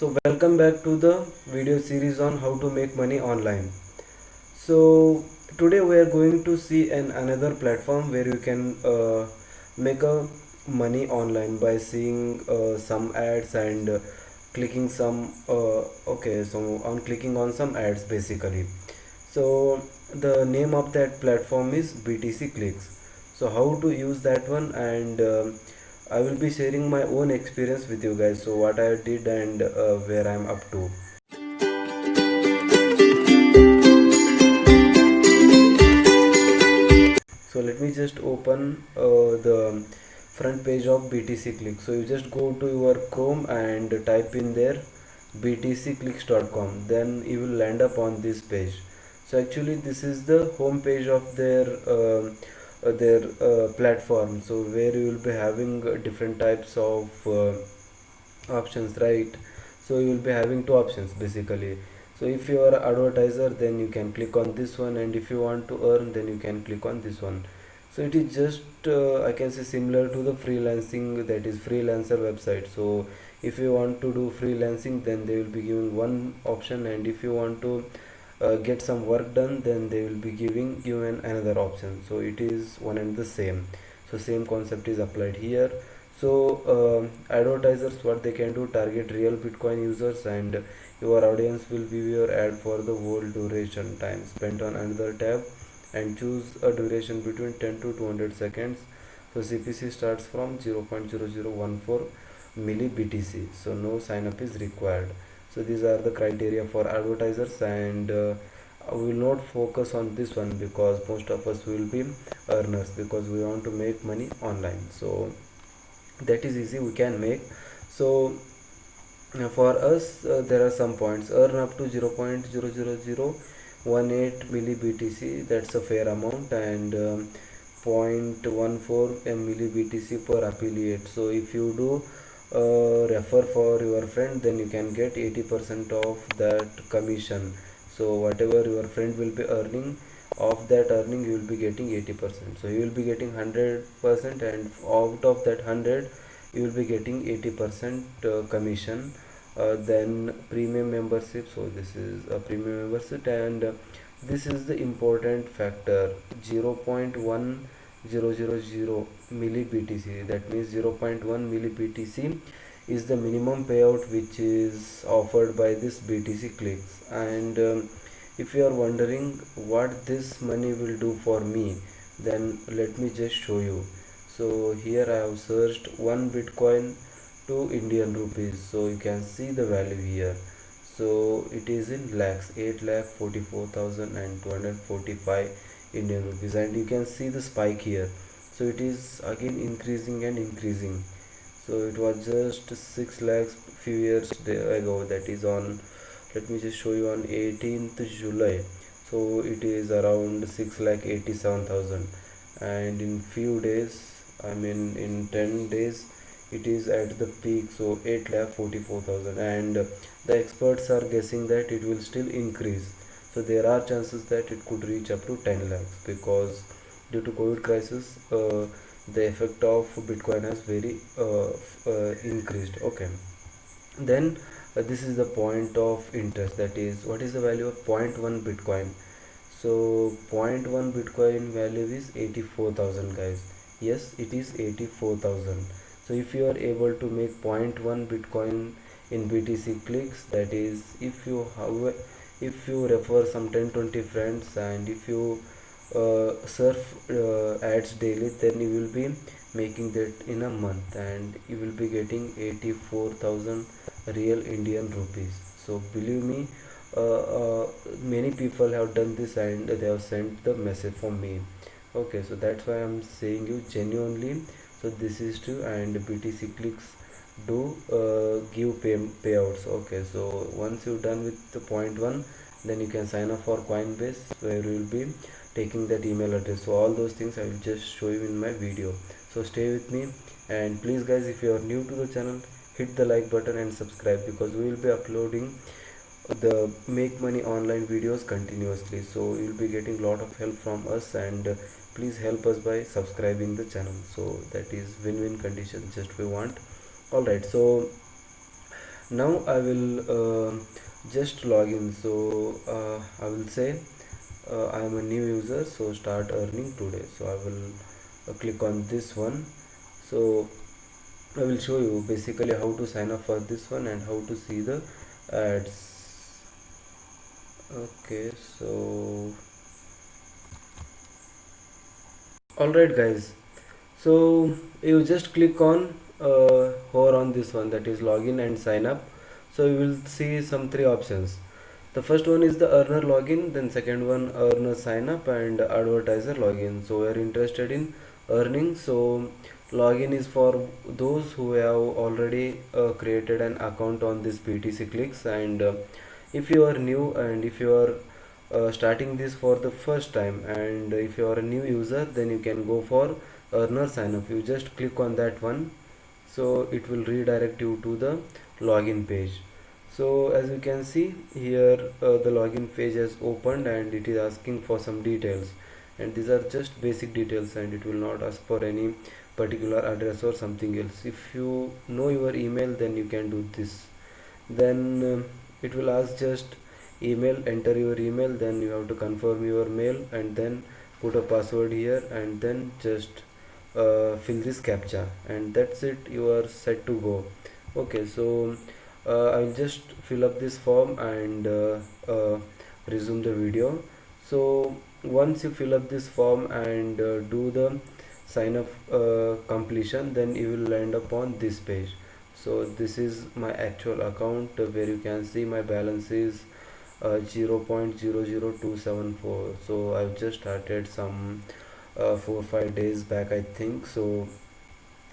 So welcome back to the video series on how to make money online. So today we are going to see another platform where you can make a money online by seeing some ads and clicking some so on clicking on some ads basically. So the name of that platform is BTC Clicks. So how to use that one, and I will be sharing my own experience with you guys, so what I did and where I'm up to. So let me just open the front page of BTC Click. So you just go to your Chrome and type in there btcclicks.com, then you will land up on this page. So actually this is the home page of their platform, so where you will be having different types of options, right? So you will be having two options basically. So if you are advertiser, then you can click on this one, and if you want to earn, then you can click on this one. So it is just I can say similar to the freelancing, that is freelancer website. So if you want to do freelancing, then they will be giving one option, and if you want to get some work done, then they will be giving you another option. So it is one and the same. So same concept is applied here. So advertisers, what they can do, target real Bitcoin users, and your audience will view your ad for the whole duration time spent on another tab, and choose a duration between 10 to 200 seconds. So CPC starts from 0.0014 milli BTC, so no sign up is required. So these are the criteria for advertisers, and we will not focus on this one because most of us will be earners, because we want to make money online. So that is easy, we can make. So for us, there are some points: earn up to 0.00018 milli BTC, that's a fair amount, and 0.14 milli BTC per affiliate. So if you do refer for your friend, then you can get 80% of that commission. So whatever your friend will be earning, of that earning you will be getting 80%. So you will be getting 100%, and out of that 100 you will be getting 80% commission. Then premium membership, so this is a premium membership, and this is the important factor: 0.1000 milli BTC, that means 0.1 milli BTC is the minimum payout which is offered by this BTC Clicks. And if you are wondering what this money will do for me, then let me just show you. So here I have searched 1 Bitcoin to Indian rupees, so you can see the value here. So it is in lakhs, 8,44,245 Indian rupees, and you can see the spike here. So it is again increasing and increasing. So it was just 6 lakhs few years ago, that is on, let me just show you, on 18th July. So it is around 6 lakh 87,000, and in few days, I mean in 10 days, it is at the peak, so 8 lakh 44,000, and the experts are guessing that it will still increase. So there are chances that it could reach up to 10 lakhs, because due to COVID crisis, the effect of Bitcoin has very increased. Okay, then this is the point of interest, that is, what is the value of zero point 0.1 Bitcoin. So zero point 0.1 Bitcoin value is 84,000, guys. Yes, it is 84,000. So if you are able to make 0.1 Bitcoin in BTC Clicks, that is, if you refer some 10-20 friends, and if you surf ads daily, then you will be making that in a month, and you will be getting 84,000 real Indian rupees. So believe me, many people have done this, and they have sent the message for me. Okay, so that's why I'm saying you genuinely. So this is true, and BTC Clicks do give payouts. Okay, so once you're done with the point one, then you can sign up for Coinbase, where you will be taking that email address. So all those things I will just show you in my video. So stay with me, and please guys, if you are new to the channel, hit the like button and subscribe, because we will be uploading the make money online videos continuously. So you'll be getting a lot of help from us, and please help us by subscribing the channel. So that is win-win condition just we want. All right, so Now I will just log in. So I will say I am a new user, so start earning today. So I will click on this one. So I will show you basically how to sign up for this one and how to see the ads. Okay, so alright guys, so you just click on hover on this one, that is login and sign up. So you will see some three options. The first one is the earner login, then second one earner sign up, and advertiser login. So we are interested in earning. So login is for those who have already created an account on this BTC Clicks, and if you are new and if you are starting this for the first time, and if you are a new user, then you can go for earner sign up. You just click on that one, so it will redirect you to the login page. So as you can see here, the login page has opened and it is asking for some details, and these are just basic details, and it will not ask for any particular address or something else. If you know your email, then you can do this. Then it will ask just email, enter your email, then you have to confirm your mail and then put a password here, and then just fill this captcha, and that's it, you are set to go. Okay, so I'll just fill up this form and resume the video. So once you fill up this form and do the sign up completion, then you will land up on this page. So this is my actual account, where you can see my balance is 0.00274. so I've just started some 4 5 days back, I think so.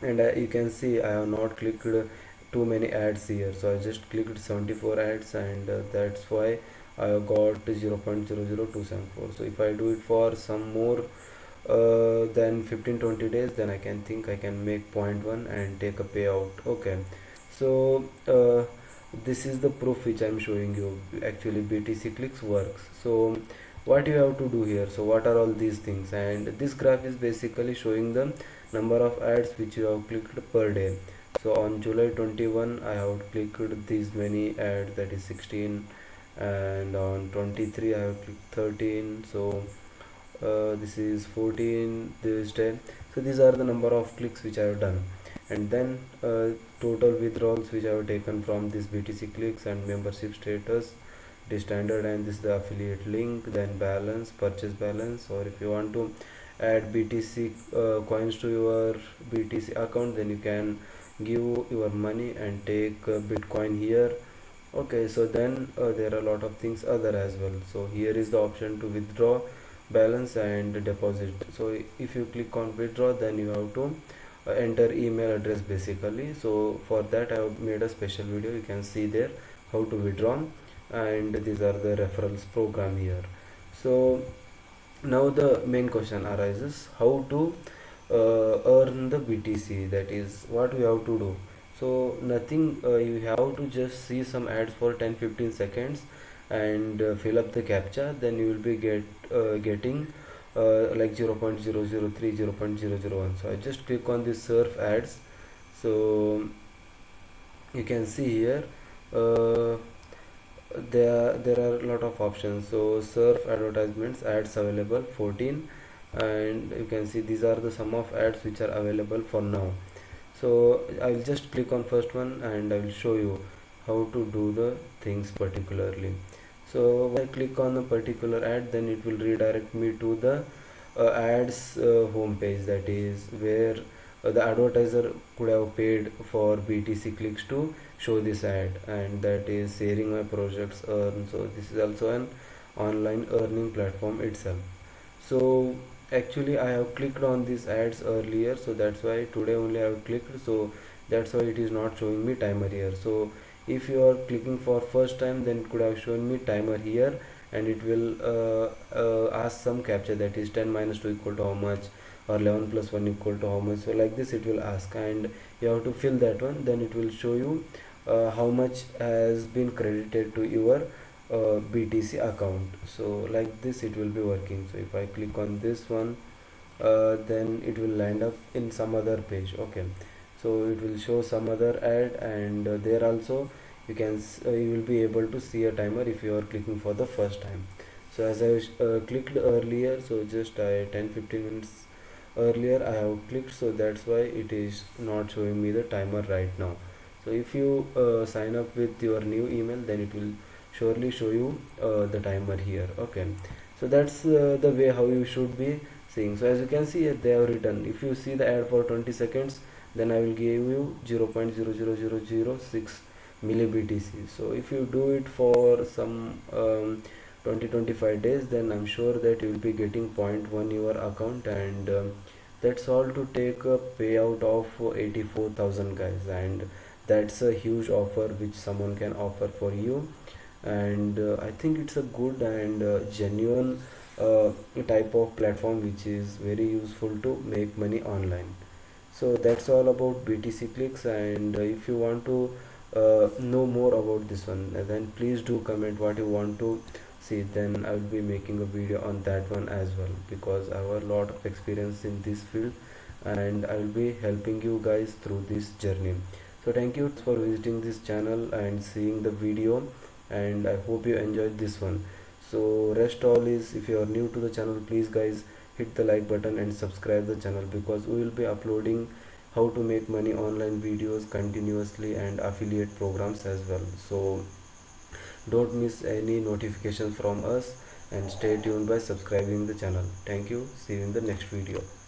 And you can see I have not clicked too many ads here, so I just clicked 74 ads, and that's why I got 0.00274. So if I do it for some more than 15 20 days, then I can think I can make 0.1 and take a payout. Okay, so this is the proof which I'm showing you. Actually BTC Clicks works. So what you have to do here, so what are all these things, and this graph is basically showing the number of ads which you have clicked per day. So on July 21 I have clicked these many ads, that is 16, and on 23 I have clicked 13. So this is 14 this day. So these are the number of clicks which I have done, and then total withdrawals which I have taken from this BTC Clicks, and membership status, it is standard, and this is the affiliate link, then balance, purchase balance, or if you want to add BTC coins to your BTC account, then you can give your money and take Bitcoin here. Okay, so then there are a lot of things other as well. So here is the option to withdraw balance and deposit. So if you click on withdraw, then you have to enter email address basically. So for that I have made a special video, you can see there how to withdraw, and these are the referrals program here. So now the main question arises, how to earn the BTC, that is what we have to do. So nothing, you have to just see some ads for 10 15 seconds and fill up the captcha, then you will be getting like 0.003 0.001. So I just click on this surf ads. So you can see here uh, there are a lot of options. So surf advertisements, ads available 14, and you can see these are the sum of ads which are available for now. So I will just click on first one and I will show you how to do the things particularly. So when I click on a particular ad, then it will redirect me to the ads home page, that is where the advertiser could have paid for BTC Clicks to show this ad, and that is sharing my projects earn. So this is also an online earning platform itself. So actually I have clicked on these ads earlier, so that's why today only I have clicked, so that's why it is not showing me timer here. So if you are clicking for first time, then it could have shown me timer here, and it will ask some captcha, that is 10 minus 2 equal to how much, or 11 plus 1 equal to how much. So like this it will ask, and you have to fill that one, then it will show you how much has been credited to your BTC account. So like this it will be working. So if I click on this one, then it will land up in some other page. Okay, so it will show some other ad, and there also you will be able to see a timer if you are clicking for the first time. So as I clicked earlier, so just 10-15 minutes earlier I have clicked, so that's why it is not showing me the timer right now. So if you sign up with your new email, then it will surely show you the timer here. Okay, so that's the way how you should be seeing. So as you can see here, they have written, if you see the ad for 20 seconds, then I will give you 0.00006 milli BTC. So if you do it for some 20-25 days, then I'm sure that you will be getting point 0.1 your account, and that's all to take a payout of 84,000 guys. And that's a huge offer which someone can offer for you. And I think it's a good and genuine type of platform which is very useful to make money online. So that's all about BTC Clicks, and if you want to know more about this one, then please do comment what you want to see. Then I will be making a video on that one as well, because I have a lot of experience in this field and I will be helping you guys through this journey. So thank you for visiting this channel and seeing the video, and I hope you enjoyed this one. So rest all is, if you are new to the channel, please guys hit the like button and subscribe the channel, because we will be uploading how to make money online videos continuously and affiliate programs as well. So don't miss any notifications from us, and stay tuned by subscribing the channel. Thank you, see you in the next video.